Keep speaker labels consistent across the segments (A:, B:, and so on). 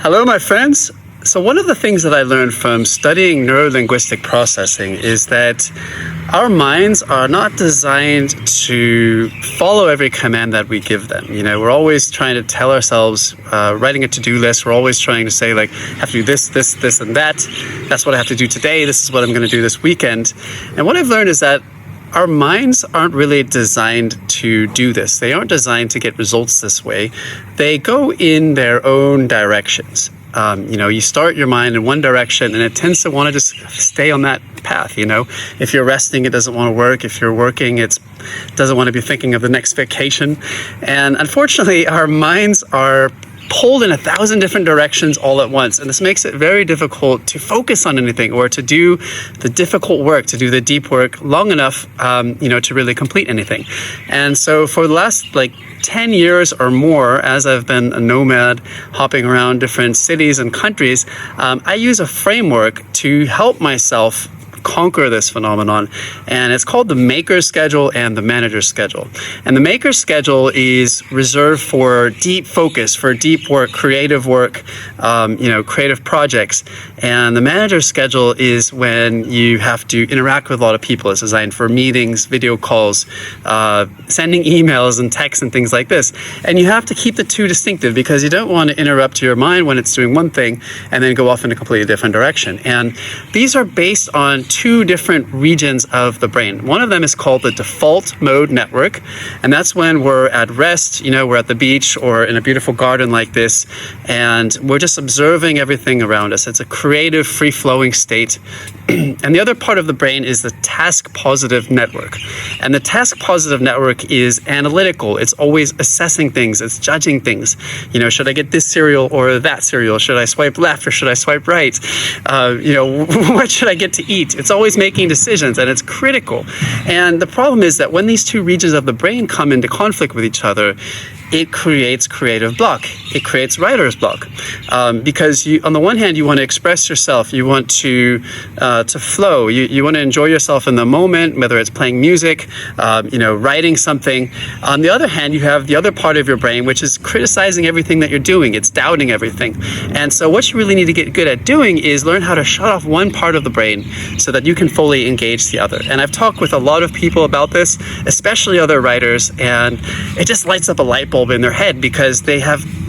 A: Hello, my friends. So one of the things that I learned from studying neuro-linguistic processing is that our minds are not designed to follow every command that we give them. We're always trying to tell ourselves, writing a to-do list, we're always trying to say, like, I have to do this, and that. That's what I have to do today. This is what I'm going to do this weekend. And what I've learned is that our minds aren't really designed to do this. They aren't designed to get results this way. They go in their own directions. You start your mind in one direction and it tends to want to just stay on that path. If you're resting, it doesn't want to work. If you're working, it doesn't want to be thinking of the next vacation. And unfortunately, our minds are pulled in 1,000 different directions all at once. And this makes it very difficult to focus on anything or to do the difficult work, to do the deep work long enough, to really complete anything. And so for the last 10 years or more, as I've been a nomad hopping around different cities and countries, I use a framework to help myself conquer this phenomenon, and it's called the maker's schedule and the manager's schedule. And the maker's schedule is reserved for deep focus, for deep work, creative work, creative projects. And the manager's schedule is when you have to interact with a lot of people. It's designed for meetings, video calls, sending emails and texts and things like this. And you have to keep the two distinctive because you don't want to interrupt your mind when it's doing one thing and then go off in a completely different direction. And these are based on two different regions of the brain. One of them is called the default mode network, and that's when we're at rest, we're at the beach or in a beautiful garden like this, and we're just observing everything around us. It's a creative, free-flowing state. And the other part of the brain is the task positive network. And the task positive network is analytical. It's always assessing things. It's judging things. Should I get this cereal or that cereal? Should I swipe left or should I swipe right? What should I get to eat? It's always making decisions, and it's critical. And the problem is that when these two regions of the brain come into conflict with each other, it creates creative block. It creates writer's block. Because on the one hand, you want to express yourself. You want to flow. You want to enjoy yourself in the moment, whether it's playing music, writing something. On the other hand, you have the other part of your brain, which is criticizing everything that you're doing. It's doubting everything. And so what you really need to get good at doing is learn how to shut off one part of the brain so that you can fully engage the other. And I've talked with a lot of people about this, especially other writers, and it just lights up a light bulb in their head because they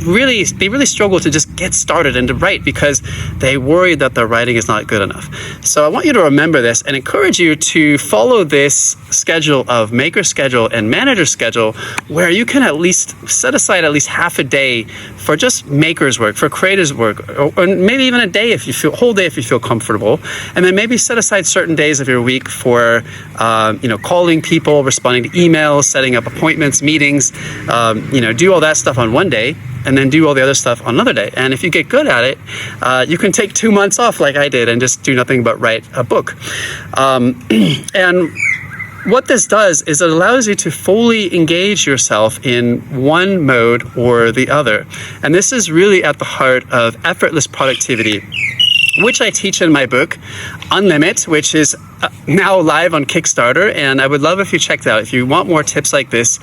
A: really struggle to just get started and to write because they worry that their writing is not good enough. So I want you to remember this and encourage you to follow this schedule of maker schedule and manager schedule, where you can at least set aside at least half a day for just maker's work, for creator's work, or maybe even a day whole day if you feel comfortable. And then maybe set aside certain days of your week for calling people, responding to emails, setting up appointments, meetings, do all that stuff on one day and then do all the other stuff on another day. And if you get good at it, you can take 2 months off like I did and just do nothing but write a book. And what this does is it allows you to fully engage yourself in one mode or the other. And this is really at the heart of effortless productivity, which I teach in my book, Unlimit, which is now live on Kickstarter. And I would love if you checked it out. If you want more tips like this,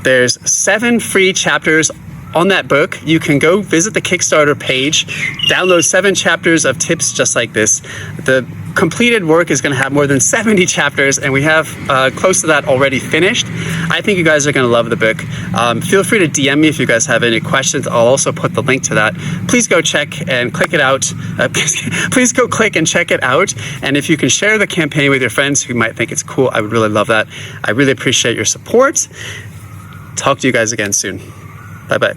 A: there's 7 free chapters on that book. You can go visit the Kickstarter page, download 7 chapters of tips just like this. The completed work is going to have more than 70 chapters, and we have close to that already finished. I think you guys are going to love the book. Feel free to DM me if you guys have any questions. I'll also put the link to that. Please go check and click it out. Please go click and check it out. And if you can share the campaign with your friends who might think it's cool, I would really love that. I really appreciate your support. Talk to you guys again soon. Bye-bye.